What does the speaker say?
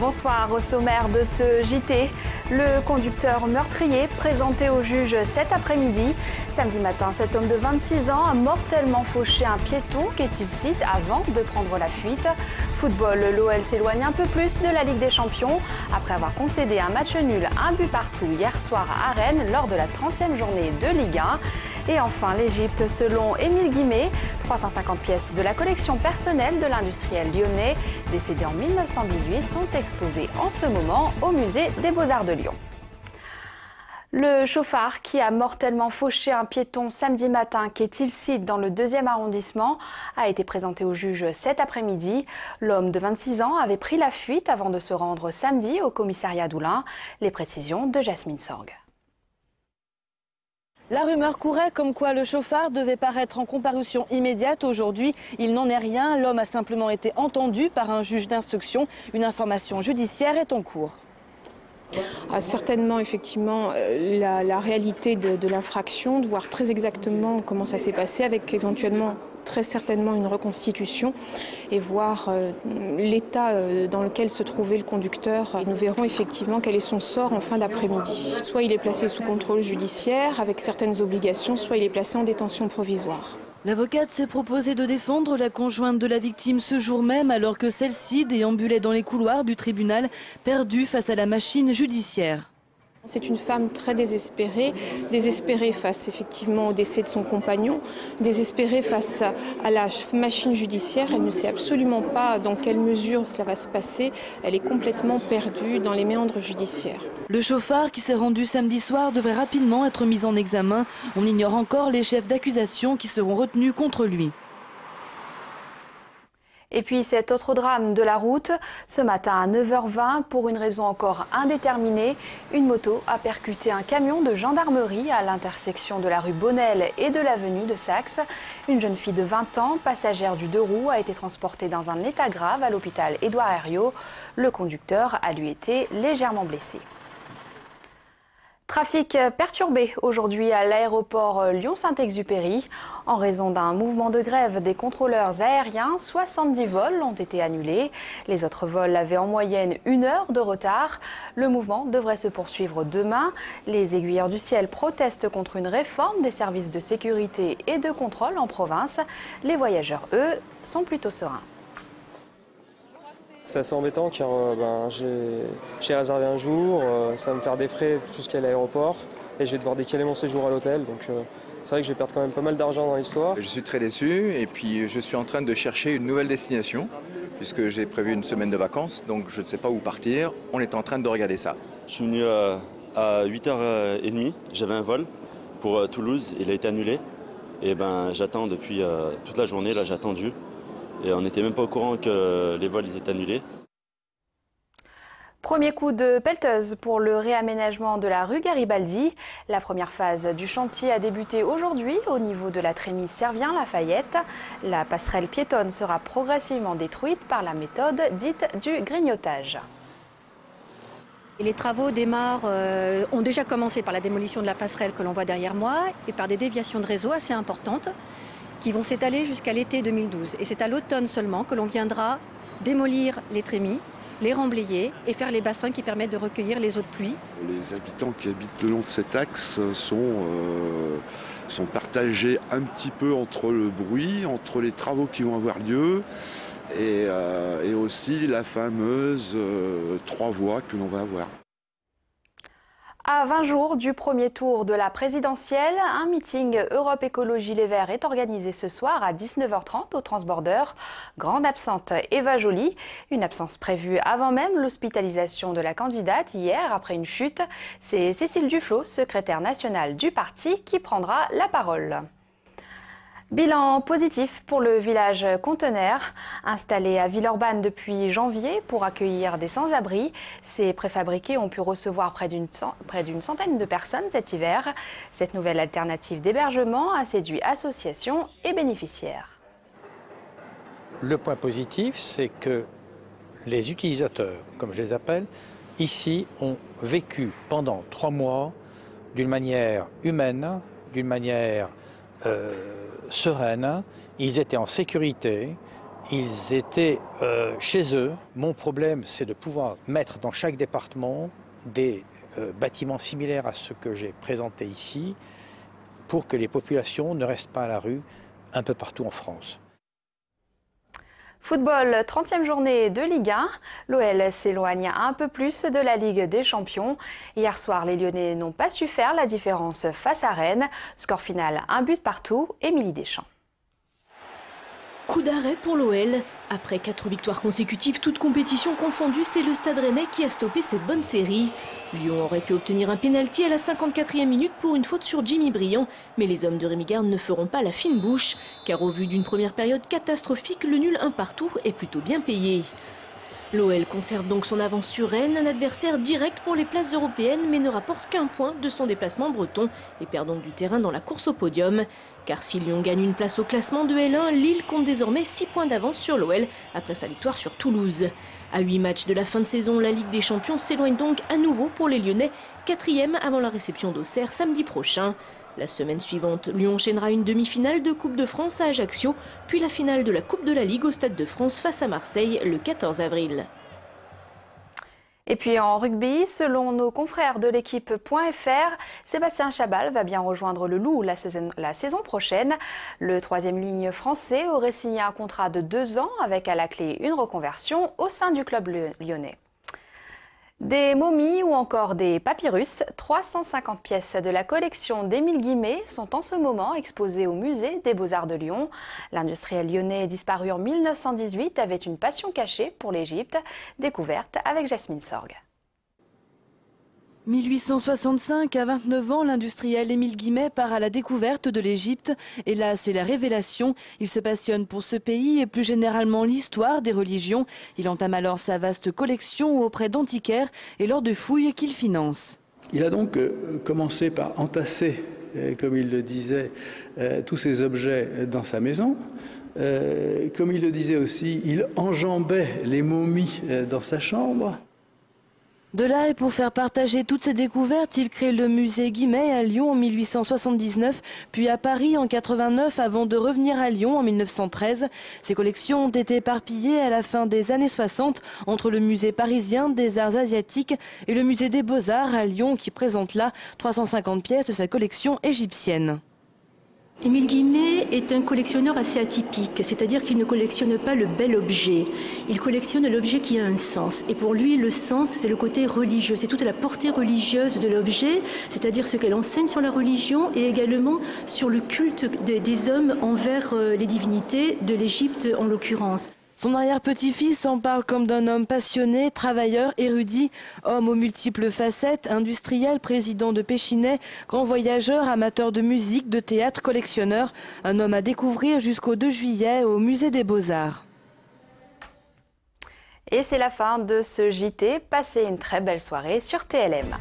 Bonsoir, au sommaire de ce JT, le conducteur meurtrier présenté au juge cet après-midi. Samedi matin, cet homme de 26 ans a mortellement fauché un piéton qu'est-il avant de prendre la fuite. Football, l'OL s'éloigne un peu plus de la Ligue des Champions après avoir concédé un match nul, un but partout hier soir à Rennes lors de la 30e journée de Ligue 1. Et enfin, l'Égypte, selon Émile Guimet, 350 pièces de la collection personnelle de l'industriel lyonnais, décédé en 1918, sont exposées en ce moment au musée des Beaux-Arts de Lyon. Le chauffard qui a mortellement fauché un piéton samedi matin quai Tilsit dans le 2e arrondissement a été présenté au juge cet après-midi. L'homme de 26 ans avait pris la fuite avant de se rendre samedi au commissariat d'Oulin. Les précisions de Jasmine Sorgue. La rumeur courait comme quoi le chauffard devait paraître en comparution immédiate aujourd'hui. Il n'en est rien. L'homme a simplement été entendu par un juge d'instruction. Une information judiciaire est en cours. Certainement, effectivement, la réalité de l'infraction, de voir très exactement comment ça s'est passé, avec éventuellement très certainement une reconstitution et voir l'état dans lequel se trouvait le conducteur. Et nous verrons effectivement quel est son sort en fin d'après-midi. Soit il est placé sous contrôle judiciaire avec certaines obligations, soit il est placé en détention provisoire. L'avocate s'est proposée de défendre la conjointe de la victime ce jour même alors que celle-ci déambulait dans les couloirs du tribunal, perdue face à la machine judiciaire. C'est une femme très désespérée, désespérée face effectivement au décès de son compagnon, désespérée face à la machine judiciaire. Elle ne sait absolument pas dans quelle mesure cela va se passer. Elle est complètement perdue dans les méandres judiciaires. Le chauffard qui s'est rendu samedi soir devrait rapidement être mis en examen. On ignore encore les chefs d'accusation qui seront retenus contre lui. Et puis cet autre drame de la route, ce matin à 9h20, pour une raison encore indéterminée, une moto a percuté un camion de gendarmerie à l'intersection de la rue Bonnel et de l'avenue de Saxe. Une jeune fille de 20 ans, passagère du 2 roues, a été transportée dans un état grave à l'hôpital Édouard Herriot. Le conducteur a lui été légèrement blessé. Trafic perturbé aujourd'hui à l'aéroport Lyon-Saint-Exupéry. En raison d'un mouvement de grève des contrôleurs aériens, 70 vols ont été annulés. Les autres vols avaient en moyenne 1 heure de retard. Le mouvement devrait se poursuivre demain. Les aiguilleurs du ciel protestent contre une réforme des services de sécurité et de contrôle en province. Les voyageurs, eux, sont plutôt sereins. C'est assez embêtant car j'ai réservé un jour, ça va me faire des frais jusqu'à l'aéroport et je vais devoir décaler mon séjour à l'hôtel. Donc c'est vrai que je vais perdre quand même pas mal d'argent dans l'histoire. Je suis très déçu et puis je suis en train de chercher une nouvelle destination puisque j'ai prévu une semaine de vacances, donc je ne sais pas où partir. On est en train de regarder ça. Je suis venu à 8h30, j'avais un vol pour Toulouse, il a été annulé. Et j'attends depuis toute la journée, là j'ai attendu. Et on n'était même pas au courant que les vols étaient annulés. Premier coup de pelleteuse pour le réaménagement de la rue Garibaldi. La première phase du chantier a débuté aujourd'hui au niveau de la trémie Servien-Lafayette. La passerelle piétonne sera progressivement détruite par la méthode dite du grignotage. Les travaux ont déjà commencé par la démolition de la passerelle que l'on voit derrière moi et par des déviations de réseau assez importantes qui vont s'étaler jusqu'à l'été 2012. Et c'est à l'automne seulement que l'on viendra démolir les trémies, les remblayer et faire les bassins qui permettent de recueillir les eaux de pluie. Les habitants qui habitent le long de cet axe sont partagés un petit peu entre le bruit, entre les travaux qui vont avoir lieu et aussi la fameuse 3 voies que l'on va avoir. À 20 jours du premier tour de la présidentielle, un meeting Europe Écologie Les Verts est organisé ce soir à 19h30 au Transborder. Grande absente Eva Joly, une absence prévue avant même l'hospitalisation de la candidate hier après une chute. C'est Cécile Duflot, secrétaire nationale du parti, qui prendra la parole. Bilan positif pour le village conteneur. Installé à Villeurbanne depuis janvier pour accueillir des sans-abri, ces préfabriqués ont pu recevoir près d'une centaine de personnes cet hiver. Cette nouvelle alternative d'hébergement a séduit associations et bénéficiaires. Le point positif, c'est que les utilisateurs, comme je les appelle, ici ont vécu pendant 3 mois d'une manière humaine, d'une manière sereine. Ils étaient en sécurité, Ils étaient chez eux. Mon problème, c'est de pouvoir mettre dans chaque département des bâtiments similaires à ceux que j'ai présentés ici pour que les populations ne restent pas à la rue un peu partout en France. Football, 30e journée de Ligue 1. L'OL s'éloigne un peu plus de la Ligue des Champions. Hier soir, les Lyonnais n'ont pas su faire la différence face à Rennes. Score final, 1 but partout. Émilie Deschamps. Coup d'arrêt pour l'OL. Après 4 victoires consécutives, toutes compétitions confondues, c'est le Stade Rennais qui a stoppé cette bonne série. Lyon aurait pu obtenir un pénalty à la 54e minute pour une faute sur Jimmy Briand, mais les hommes de Rémi Garde ne feront pas la fine bouche, car au vu d'une première période catastrophique, le nul 1 partout est plutôt bien payé. L'OL conserve donc son avance sur Rennes, un adversaire direct pour les places européennes, mais ne rapporte qu'un point de son déplacement breton et perd donc du terrain dans la course au podium. Car si Lyon gagne une place au classement de L1, Lille compte désormais 6 points d'avance sur l'OL après sa victoire sur Toulouse. À 8 matchs de la fin de saison, la Ligue des Champions s'éloigne donc à nouveau pour les Lyonnais, 4e avant la réception d'Auxerre samedi prochain. La semaine suivante, Lyon enchaînera une demi-finale de Coupe de France à Ajaccio, puis la finale de la Coupe de la Ligue au Stade de France face à Marseille le 14 avril. Et puis en rugby, selon nos confrères de l'équipe.fr, Sébastien Chabal va bien rejoindre le Loup la saison prochaine. Le 3e ligne français aurait signé un contrat de 2 ans avec à la clé une reconversion au sein du club lyonnais. Des momies ou encore des papyrus, 350 pièces de la collection d'Émile Guimet sont en ce moment exposées au musée des Beaux-Arts de Lyon. L'industriel lyonnais disparu en 1918 avait une passion cachée pour l'Égypte, découverte avec Jasmine Sorgue. 1865, à 29 ans, l'industriel Émile Guimet part à la découverte de l'Égypte. Et là, c'est la révélation. Il se passionne pour ce pays et plus généralement l'histoire des religions. Il entame alors sa vaste collection auprès d'antiquaires et lors de fouilles qu'il finance. Il a donc commencé par entasser, comme il le disait, tous ces objets dans sa maison. Comme il le disait aussi, il enjambait les momies dans sa chambre. De là, et pour faire partager toutes ces découvertes, il crée le musée Guimet à Lyon en 1879, puis à Paris en 89 avant de revenir à Lyon en 1913. Ces collections ont été éparpillées à la fin des années 60 entre le musée parisien des arts asiatiques et le musée des Beaux-Arts à Lyon qui présente là 350 pièces de sa collection égyptienne. Émile Guimet est un collectionneur assez atypique, c'est-à-dire qu'il ne collectionne pas le bel objet, il collectionne l'objet qui a un sens. Et pour lui, le sens, c'est le côté religieux, c'est toute la portée religieuse de l'objet, c'est-à-dire ce qu'elle enseigne sur la religion et également sur le culte des hommes envers les divinités de l'Égypte en l'occurrence. Son arrière-petit-fils en parle comme d'un homme passionné, travailleur, érudit, homme aux multiples facettes, industriel, président de Péchinet, grand voyageur, amateur de musique, de théâtre, collectionneur. Un homme à découvrir jusqu'au 2 juillet au musée des Beaux-Arts. Et c'est la fin de ce JT. Passez une très belle soirée sur TLM.